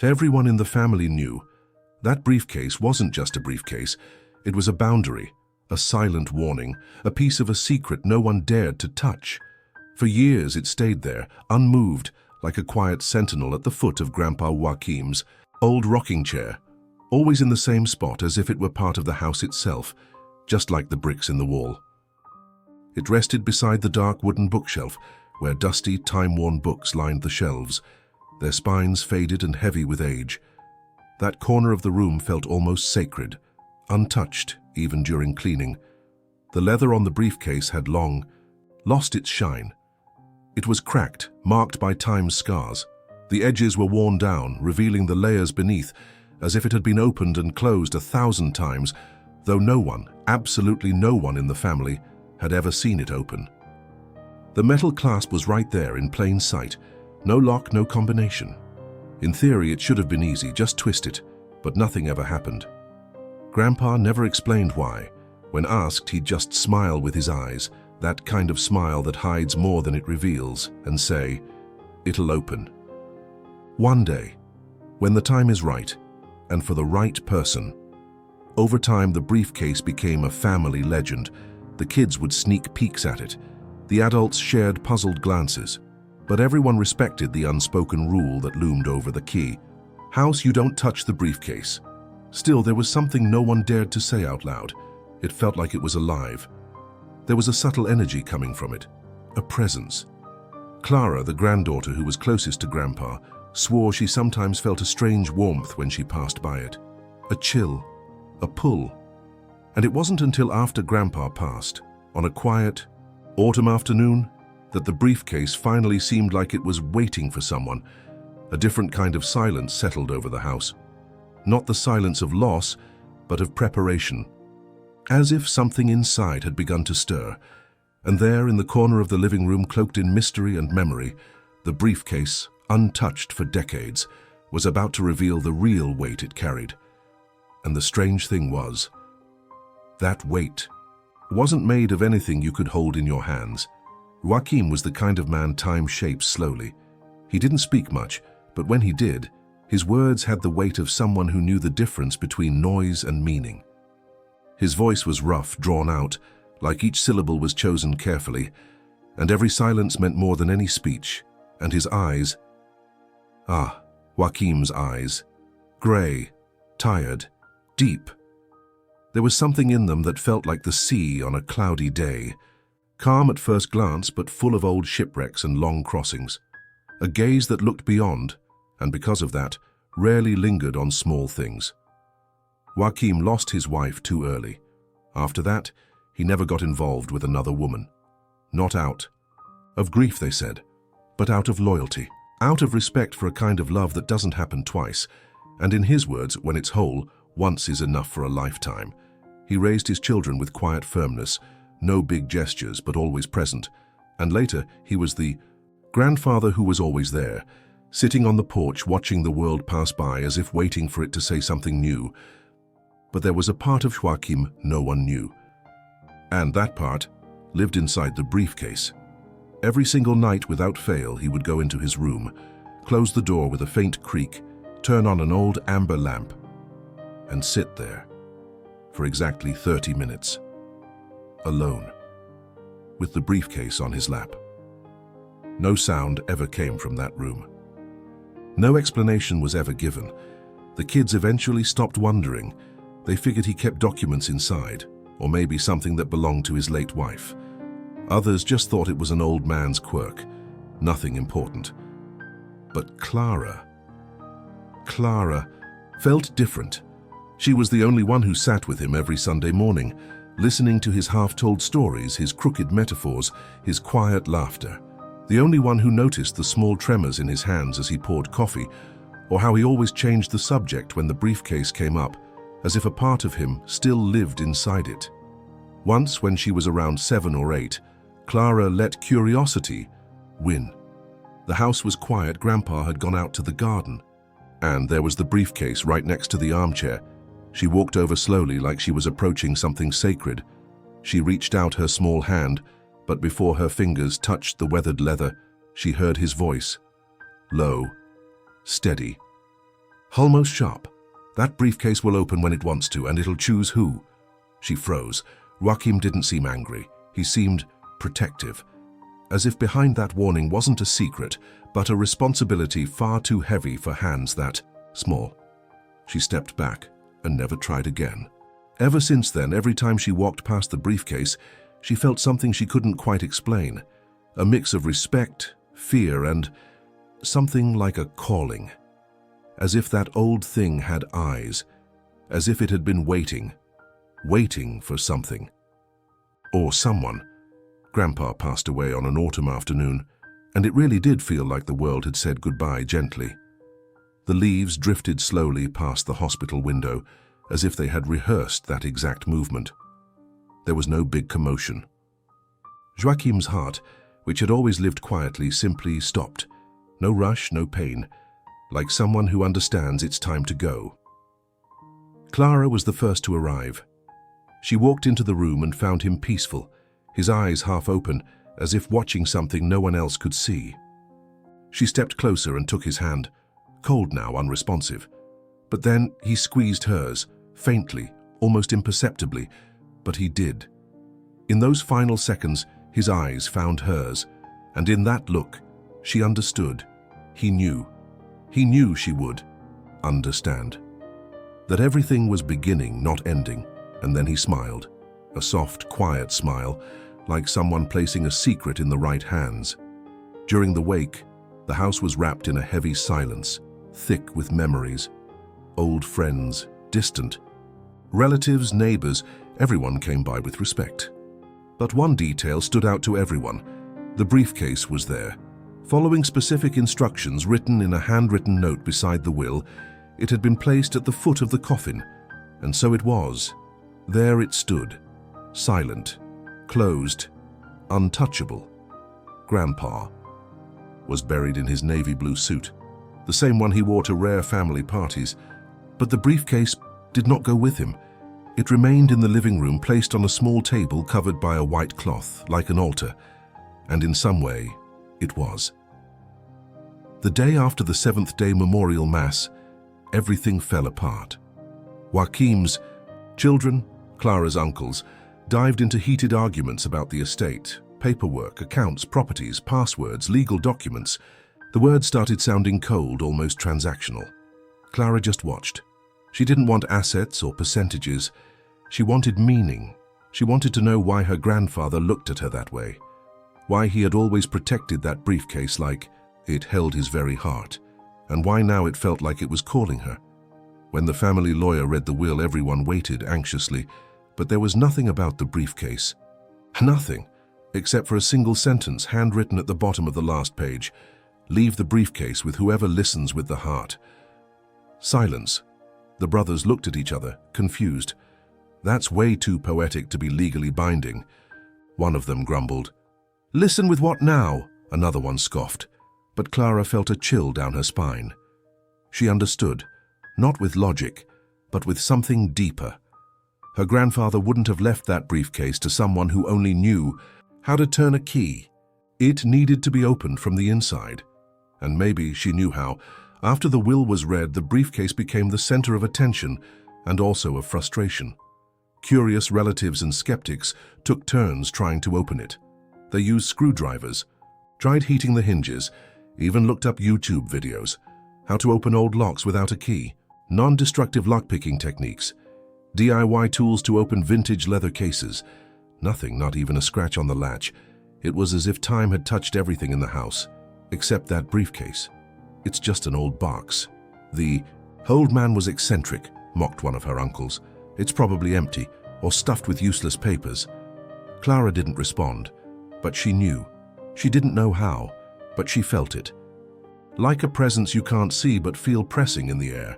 Everyone in the family knew that briefcase wasn't just a briefcase. It was a boundary, a silent warning, a piece of a secret no one dared to touch. For years it stayed there, unmoved, like a quiet sentinel at the foot of Grandpa Joachim's old rocking chair, always in the same spot as if it were part of the house itself, just like the bricks in the wall. It rested beside the dark wooden bookshelf, where dusty, time-worn books lined the shelves, their spines faded and heavy with age. That corner of the room felt almost sacred, untouched even during cleaning. The leather on the briefcase had long lost its shine. It was cracked, marked by time's scars. The edges were worn down, revealing the layers beneath, as if it had been opened and closed 1,000 times, though no one, absolutely no one in the family, had ever seen it open. The metal clasp was right there in plain sight. No lock, no combination. In theory, it should have been easy, just twist it, but nothing ever happened. Grandpa never explained why. When asked, he'd just smile with his eyes, that kind of smile that hides more than it reveals, and say, "It'll open." One day, when the time is right, and for the right person. Over time, the briefcase became a family legend. The kids would sneak peeks at it. The adults shared puzzled glances. But everyone respected the unspoken rule that loomed over the key. House, you don't touch the briefcase. Still, there was something no one dared to say out loud. It felt like it was alive. There was a subtle energy coming from it, a presence. Clara, the granddaughter who was closest to Grandpa, swore she sometimes felt a strange warmth when she passed by it. A chill, a pull. And it wasn't until after Grandpa passed, on a quiet, autumn afternoon, that the briefcase finally seemed like it was waiting for someone. A different kind of silence settled over the house. Not the silence of loss, but of preparation. As if something inside had begun to stir. And there, in the corner of the living room, cloaked in mystery and memory, the briefcase, untouched for decades, was about to reveal the real weight it carried. And the strange thing was, that weight wasn't made of anything you could hold in your hands. Joachim was the kind of man time shapes slowly. He didn't speak much, but when he did, his words had the weight of someone who knew the difference between noise and meaning. His voice was rough, drawn out, like each syllable was chosen carefully, and every silence meant more than any speech. And his eyes, Joachim's eyes, grey, tired, deep. There was something in them that felt like the sea on a cloudy day. Calm at first glance, but full of old shipwrecks and long crossings. A gaze that looked beyond, and because of that, rarely lingered on small things. Joachim lost his wife too early. After that, he never got involved with another woman. Not out of grief, they said, but out of loyalty. Out of respect for a kind of love that doesn't happen twice. And in his words, when it's whole, once is enough for a lifetime. He raised his children with quiet firmness, no big gestures, but always present. And later, he was the grandfather who was always there, sitting on the porch watching the world pass by as if waiting for it to say something new. But there was a part of Joachim no one knew. And that part lived inside the briefcase. Every single night without fail, he would go into his room, close the door with a faint creak, turn on an old amber lamp, and sit there for exactly 30 minutes. Alone, with the briefcase on his lap. No sound ever came from that room. No explanation was ever given. The kids eventually stopped wondering. They figured he kept documents inside, or maybe something that belonged to his late wife. Others just thought it was an old man's quirk, nothing important. But Clara felt different. She was the only one who sat with him every Sunday morning, listening to his half-told stories, his crooked metaphors, his quiet laughter. The only one who noticed the small tremors in his hands as he poured coffee, or how he always changed the subject when the briefcase came up, as if a part of him still lived inside it. Once, when she was around 7 or 8, Clara let curiosity win. The house was quiet, Grandpa had gone out to the garden, and there was the briefcase right next to the armchair. She walked over slowly like she was approaching something sacred. She reached out her small hand, but before her fingers touched the weathered leather, she heard his voice, low, steady, Almost sharp. That briefcase will open when it wants to, and it'll choose who. She froze. Joachim didn't seem angry. He seemed protective, as if behind that warning wasn't a secret, but a responsibility far too heavy for hands that small. She stepped back and never tried again. Ever since then, every time she walked past the briefcase, she felt something she couldn't quite explain. A mix of respect, fear, and something like a calling. As if that old thing had eyes, as if it had been waiting for something. Or someone. Grandpa passed away on an autumn afternoon, and it really did feel like the world had said goodbye gently. The leaves drifted slowly past the hospital window, as if they had rehearsed that exact movement. There was no big commotion. Joachim's heart, which had always lived quietly, simply stopped. No rush, no pain, like someone who understands it's time to go. Clara was the first to arrive. She walked into the room and found him peaceful, his eyes half open, as if watching something no one else could see. She stepped closer and took his hand, cold now, unresponsive. But then he squeezed hers, faintly, almost imperceptibly, but he did. In those final seconds, his eyes found hers, and in that look, she understood. He knew. He knew she would understand. That everything was beginning, not ending, and then he smiled. A soft, quiet smile, like someone placing a secret in the right hands. During the wake, the house was wrapped in a heavy silence, thick with memories. Old friends, distant. Relatives, neighbors, everyone came by with respect. But one detail stood out to everyone. The briefcase was there. Following specific instructions written in a handwritten note beside the will, it had been placed at the foot of the coffin, and so it was. There it stood, silent, closed, untouchable. Grandpa was buried in his navy blue suit, the same one he wore to rare family parties. But the briefcase did not go with him. It remained in the living room, placed on a small table covered by a white cloth, like an altar, and in some way, it was. The day after the seventh-day memorial mass, everything fell apart. Joachim's children, Clara's uncles, dived into heated arguments about the estate, paperwork, accounts, properties, passwords, legal documents. The words started sounding cold, almost transactional. Clara just watched. She didn't want assets or percentages. She wanted meaning. She wanted to know why her grandfather looked at her that way. Why he had always protected that briefcase like it held his very heart, and why now it felt like it was calling her. When the family lawyer read the will, everyone waited anxiously, but there was nothing about the briefcase. Nothing, except for a single sentence handwritten at the bottom of the last page. Leave the briefcase with whoever listens with the heart. Silence. The brothers looked at each other, confused. That's way too poetic to be legally binding. One of them grumbled. Listen with what now? Another one scoffed. But Clara felt a chill down her spine. She understood, not with logic, but with something deeper. Her grandfather wouldn't have left that briefcase to someone who only knew how to turn a key. It needed to be opened from the inside. And maybe she knew how. After the will was read, the briefcase became the center of attention and also of frustration. Curious relatives and skeptics took turns trying to open it. They used screwdrivers, tried heating the hinges, even looked up YouTube videos. How to open old locks without a key, non-destructive lockpicking techniques, DIY tools to open vintage leather cases. Nothing, not even a scratch on the latch. It was as if time had touched everything in the house, except that briefcase. It's just an old box. The old man was eccentric, mocked one of her uncles. It's probably empty or stuffed with useless papers. Clara didn't respond, but she knew. She didn't know how, but she felt it. Like a presence you can't see but feel pressing in the air.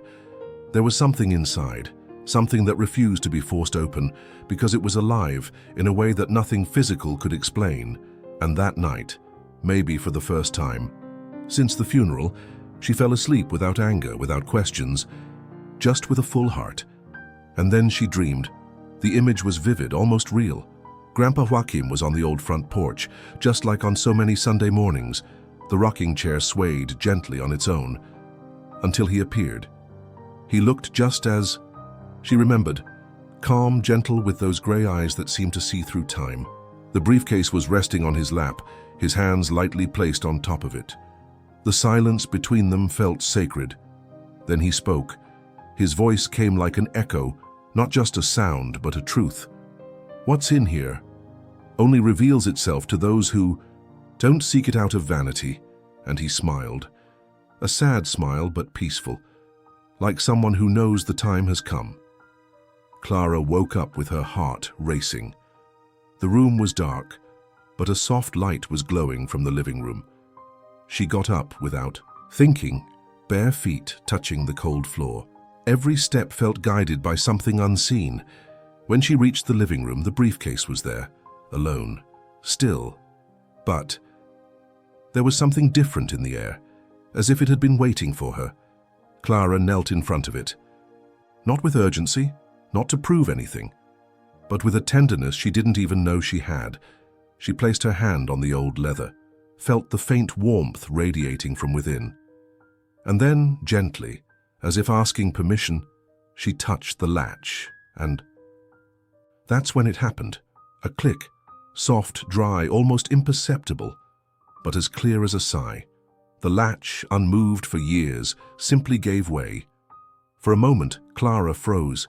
There was something inside, something that refused to be forced open because it was alive in a way that nothing physical could explain. And that night, maybe for the first time since the funeral, she fell asleep without anger, without questions, just with a full heart. And then she dreamed. The image was vivid, almost real. Grandpa Joachim was on the old front porch, just like on so many Sunday mornings. The rocking chair swayed gently on its own, until he appeared. He looked just as... She remembered. Calm, gentle, with those grey eyes that seemed to see through time. The briefcase was resting on his lap, his hands lightly placed on top of it. The silence between them felt sacred. Then he spoke. His voice came like an echo, not just a sound, but a truth. What's in here only reveals itself to those who don't seek it out of vanity. And he smiled. A sad smile, but peaceful, like someone who knows the time has come. Clara woke up with her heart racing. The room was dark, but a soft light was glowing from the living room. She got up without thinking, bare feet touching the cold floor. Every step felt guided by something unseen. When she reached the living room, the briefcase was there, alone, still. But there was something different in the air, as if it had been waiting for her. Clara knelt in front of it. Not with urgency, not to prove anything, but with a tenderness she didn't even know she had. She placed her hand on the old leather, felt the faint warmth radiating from within. And then, gently, as if asking permission, she touched the latch, and that's when it happened. A click, soft, dry, almost imperceptible, but as clear as a sigh. The latch, unmoved for years, simply gave way. For a moment, Clara froze.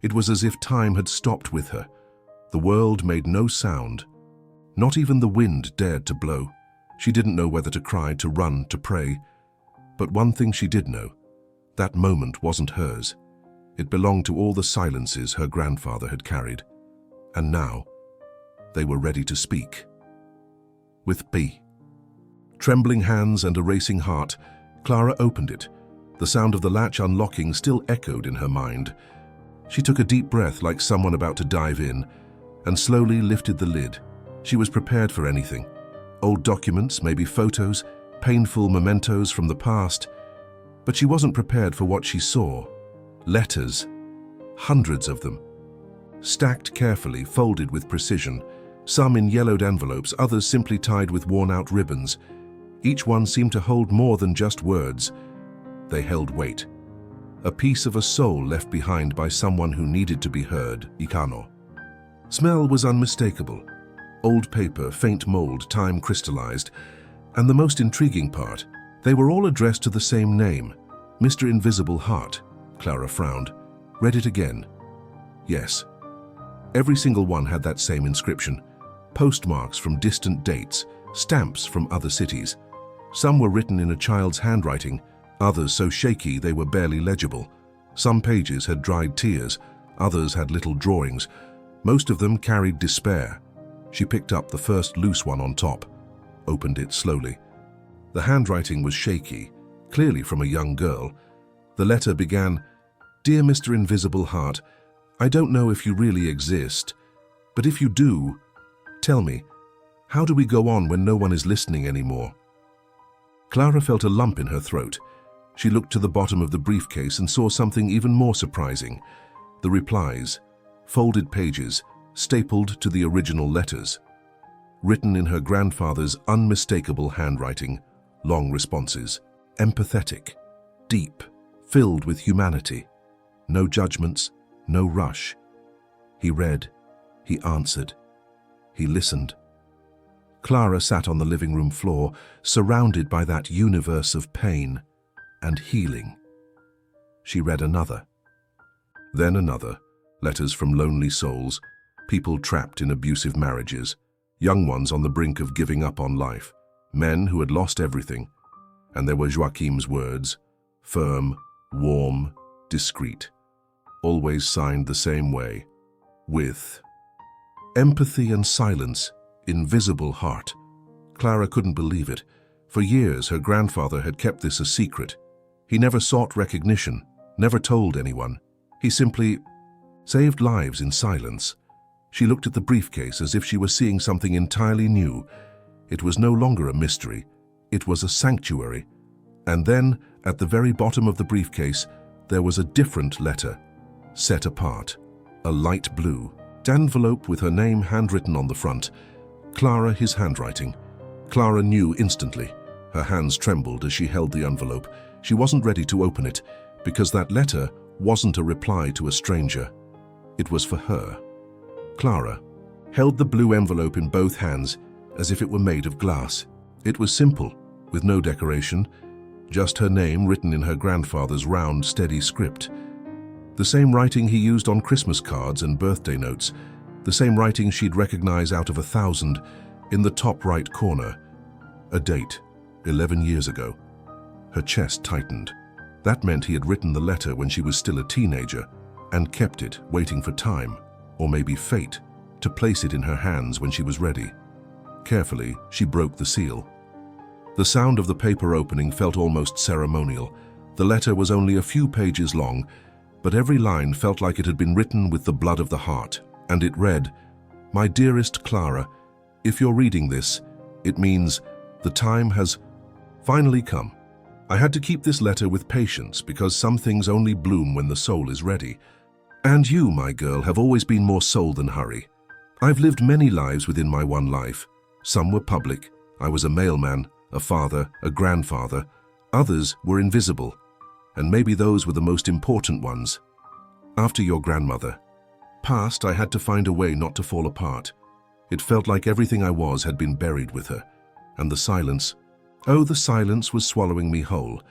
It was as if time had stopped with her. The world made no sound. Not even the wind dared to blow. She didn't know whether to cry, to run, to pray. But one thing she did know. That moment wasn't hers. It belonged to all the silences her grandfather had carried. And now, they were ready to speak. With B. Trembling hands and a racing heart, Clara opened it. The sound of the latch unlocking still echoed in her mind. She took a deep breath like someone about to dive in, and slowly lifted the lid. She was prepared for anything. Old documents, maybe photos, painful mementos from the past. But she wasn't prepared for what she saw. Letters. Hundreds of them. Stacked carefully, folded with precision. Some in yellowed envelopes, others simply tied with worn-out ribbons. Each one seemed to hold more than just words. They held weight. A piece of a soul left behind by someone who needed to be heard, Ikano. Smell was unmistakable. Old paper, faint mold, time crystallized. And the most intriguing part, they were all addressed to the same name, Mr. Invisible Heart. Clara frowned. Read it again. Yes. Every single one had that same inscription. Postmarks from distant dates, stamps from other cities. Some were written in a child's handwriting, others so shaky they were barely legible. Some pages had dried tears, others had little drawings. Most of them carried despair. She picked up the first loose one on top, opened it slowly. The handwriting was shaky, clearly from a young girl. The letter began, "Dear Mr. Invisible Heart, I don't know if you really exist, but if you do, tell me, how do we go on when no one is listening anymore?" Clara felt a lump in her throat. She looked to the bottom of the briefcase and saw something even more surprising. The replies, folded pages, stapled to the original letters. Written in her grandfather's unmistakable handwriting, long responses. Empathetic, deep, filled with humanity. No judgments, no rush. He read, he answered, he listened. Clara sat on the living room floor, surrounded by that universe of pain and healing. She read another. Then another, letters from lonely souls, people trapped in abusive marriages, young ones on the brink of giving up on life, men who had lost everything. And there were Joachim's words, firm, warm, discreet, always signed the same way, with empathy and silence, invisible heart. Clara couldn't believe it. For years, her grandfather had kept this a secret. He never sought recognition, never told anyone. He simply saved lives in silence. She looked at the briefcase as if she were seeing something entirely new. It was no longer a mystery. It was a sanctuary. And then, at the very bottom of the briefcase, there was a different letter, set apart, a light blue envelope with her name handwritten on the front. Clara, his handwriting. Clara knew instantly. Her hands trembled as she held the envelope. She wasn't ready to open it, because that letter wasn't a reply to a stranger. It was for her. Clara held the blue envelope in both hands as if it were made of glass. It was simple, with no decoration, just her name written in her grandfather's round, steady script. The same writing he used on Christmas cards and birthday notes, the same writing she'd recognize out of 1,000 in the top right corner. A date, 11 years ago. Her chest tightened. That meant he had written the letter when she was still a teenager and kept it, waiting for time, or maybe fate, to place it in her hands when she was ready. Carefully, she broke the seal. The sound of the paper opening felt almost ceremonial. The letter was only a few pages long, but every line felt like it had been written with the blood of the heart, and it read, "My dearest Clara, if you're reading this, it means the time has finally come. I had to keep this letter with patience because some things only bloom when the soul is ready. And you, my girl, have always been more soul than hurry. I've lived many lives within my one life. Some were public. I was a mailman, a father, a grandfather. Others were invisible, and maybe those were the most important ones. After your grandmother passed, I had to find a way not to fall apart. It felt like everything I was had been buried with her, and the silence, oh, the silence was swallowing me whole.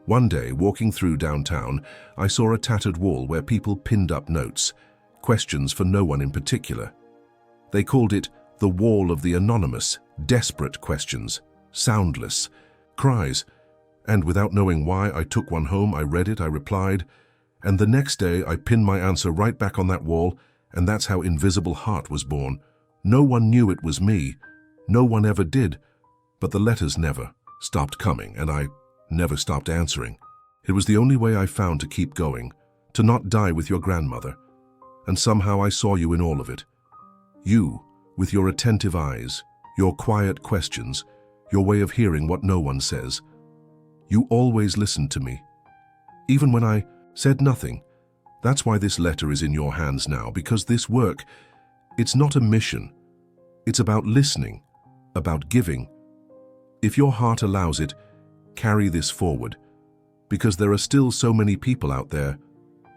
One day, walking through downtown, I saw a tattered wall where people pinned up notes, questions for no one in particular. They called it the Wall of the Anonymous, desperate questions, soundless, cries. And without knowing why, I took one home, I read it, I replied, and the next day I pinned my answer right back on that wall, and that's how Invisible Heart was born. No one knew it was me. No one ever did. But the letters never stopped coming, and I never stopped answering. It was the only way I found to keep going, to not die with your grandmother. And somehow I saw you in all of it. You, with your attentive eyes, your quiet questions, your way of hearing what no one says. You always listened to me, even when I said nothing. That's why this letter is in your hands now, because this work, it's not a mission. It's about listening, about giving. If your heart allows it, carry this forward, because there are still so many people out there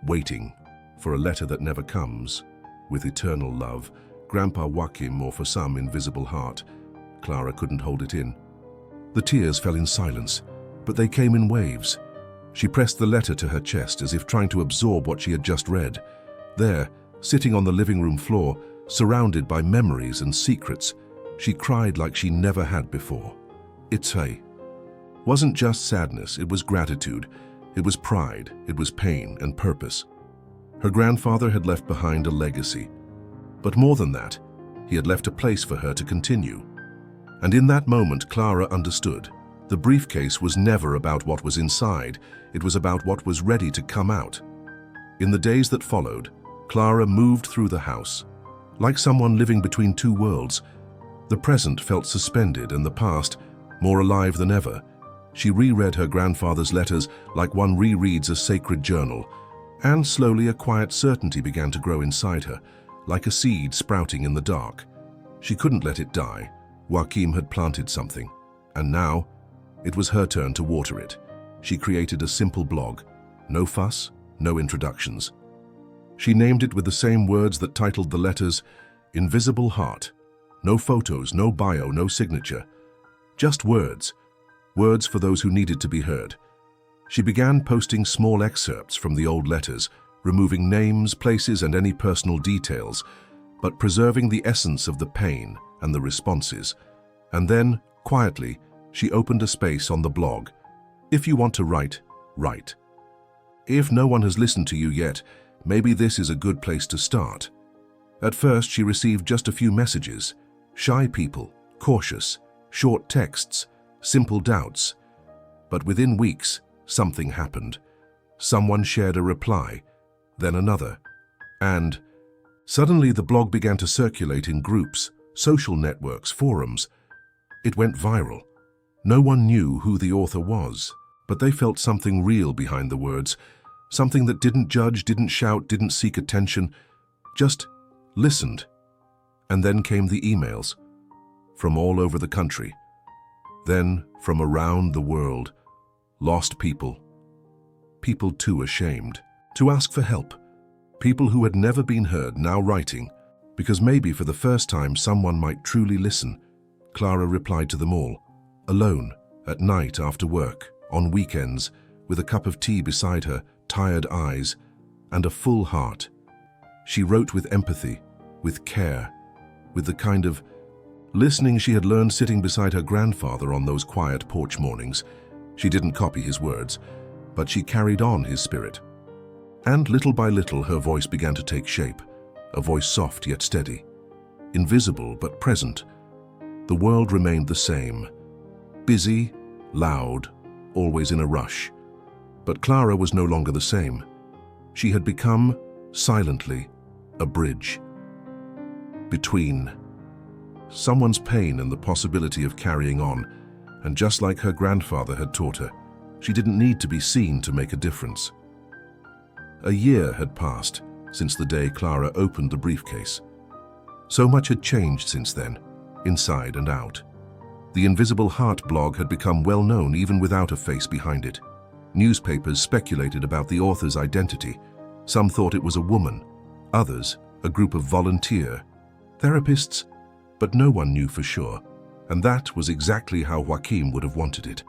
waiting for a letter that never comes. With eternal love, Grandpa Joachim, or for some, Invisible Heart. Clara couldn't hold it in. The tears fell in silence, but they came in waves. She pressed the letter to her chest as if trying to absorb what she had just read. There, sitting on the living room floor, surrounded by memories and secrets, she cried like she never had before. It wasn't just sadness, it was gratitude, it was pride, it was pain and purpose. Her grandfather had left behind a legacy. But more than that, he had left a place for her to continue. And in that moment, Clara understood. The briefcase was never about what was inside, it was about what was ready to come out. In the days that followed, Clara moved through the house. Like someone living between two worlds, the present felt suspended and the past more alive than ever. She reread her grandfather's letters like one rereads a sacred journal, and slowly a quiet certainty began to grow inside her, like a seed sprouting in the dark. She couldn't let it die. Joachim had planted something, and now it was her turn to water it. She created a simple blog, no fuss, no introductions. She named it with the same words that titled the letters, Invisible Heart. No photos, no bio, no signature. Just words. Words for those who needed to be heard. She began posting small excerpts from the old letters, removing names, places, and any personal details, but preserving the essence of the pain and the responses. And then, quietly, she opened a space on the blog. If you want to write, write. If no one has listened to you yet, maybe this is a good place to start. At first, she received just a few messages. Shy people, cautious, short texts, simple doubts. But within weeks, something happened. Someone shared a reply, then another. And suddenly the blog began to circulate in groups, social networks, forums. It went viral. No one knew who the author was, but they felt something real behind the words, something that didn't judge, didn't shout, didn't seek attention, just listened. And then came the emails, from all over the country. Then, from around the world, lost people. people too ashamed to ask for help. People who had never been heard now writing, because maybe for the first time someone might truly listen. Clara replied to them all, alone, at night after work, on weekends, with a cup of tea beside her, tired eyes, and a full heart. She wrote with empathy, with care, with the kind of listening she had learned sitting beside her grandfather on those quiet porch mornings. She didn't copy his words, but she carried on his spirit. And little by little her voice began to take shape, a voice soft yet steady, invisible but present. The world remained the same, busy, loud, always in a rush. But Clara was no longer the same. She had become, silently, a bridge between someone's pain and the possibility of carrying on. And just like her grandfather had taught her, she didn't need to be seen to make a difference. A year had passed since the day Clara opened the briefcase. So much had changed since then, inside and out. The Invisible Heart blog had become well known even without a face behind it. Newspapers speculated about the author's identity. Some thought it was a woman, others a group of volunteer therapists, but no one knew for sure. And that was exactly how Joachim would have wanted it.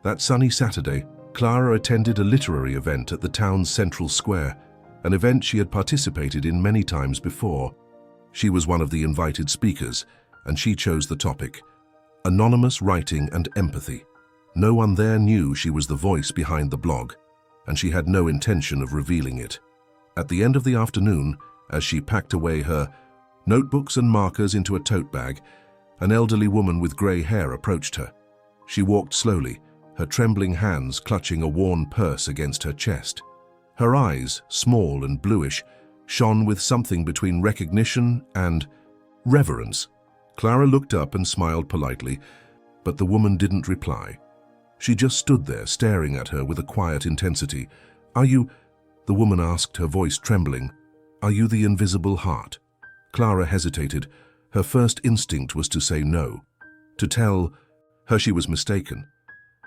That sunny Saturday, Clara attended a literary event at the town's central square, an event she had participated in many times before. She was one of the invited speakers, and she chose the topic, anonymous writing and empathy. No one there knew she was the voice behind the blog, and she had no intention of revealing it. At the end of the afternoon, as she packed away her notebooks and markers into a tote bag, an elderly woman with grey hair approached her. She walked slowly, her trembling hands clutching a worn purse against her chest. Her eyes, small and bluish, shone with something between recognition and reverence. Clara looked up and smiled politely, but the woman didn't reply. She just stood there staring at her with a quiet intensity. "Are you," the woman asked, her voice trembling, "are you the Invisible Heart?" Clara hesitated. Her first instinct was to say no, to tell her she was mistaken.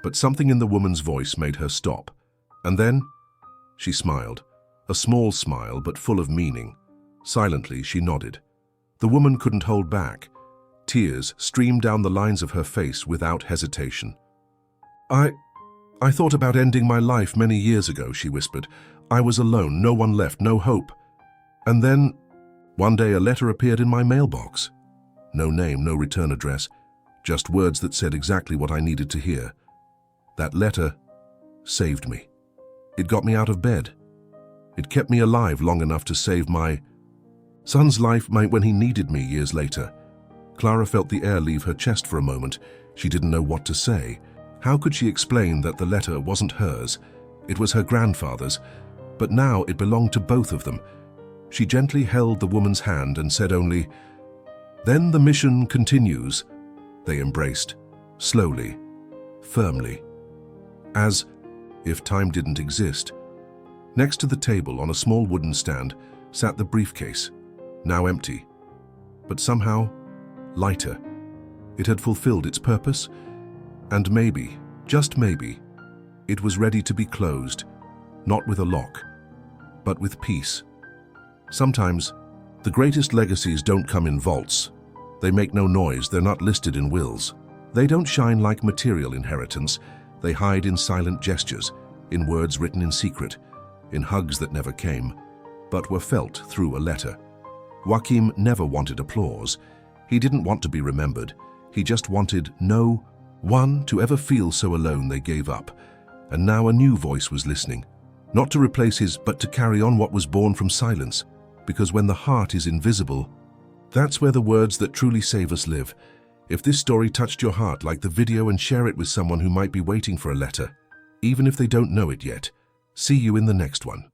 But something in the woman's voice made her stop. And then she smiled, a small smile but full of meaning. Silently, she nodded. The woman couldn't hold back. Tears streamed down the lines of her face without hesitation. I thought about ending my life many years ago," she whispered. "I was alone, no one left, no hope. And then, one day a letter appeared in my mailbox. No name, no return address, just words that said exactly what I needed to hear. That letter saved me. It got me out of bed. It kept me alive long enough to save my son's life when he needed me years later." Clara felt the air leave her chest for a moment. She didn't know what to say. How could she explain that the letter wasn't hers? It was her grandfather's, but now it belonged to both of them. She gently held the woman's hand and said only, "Then the mission continues." They embraced, slowly, firmly, as if time didn't exist. Next to the table, on a small wooden stand, sat the briefcase, now empty, but somehow lighter. It had fulfilled its purpose, and maybe, just maybe, it was ready to be closed, not with a lock, but with peace. Sometimes, the greatest legacies don't come in vaults. They make no noise, they're not listed in wills. They don't shine like material inheritance. They hide in silent gestures, in words written in secret, in hugs that never came, but were felt through a letter. Joachim never wanted applause. He didn't want to be remembered. He just wanted no one to ever feel so alone they gave up. And now a new voice was listening, not to replace his, but to carry on what was born from silence. Because when the heart is invisible, that's where the words that truly save us live. If this story touched your heart, like the video and share it with someone who might be waiting for a letter, even if they don't know it yet. See you in the next one.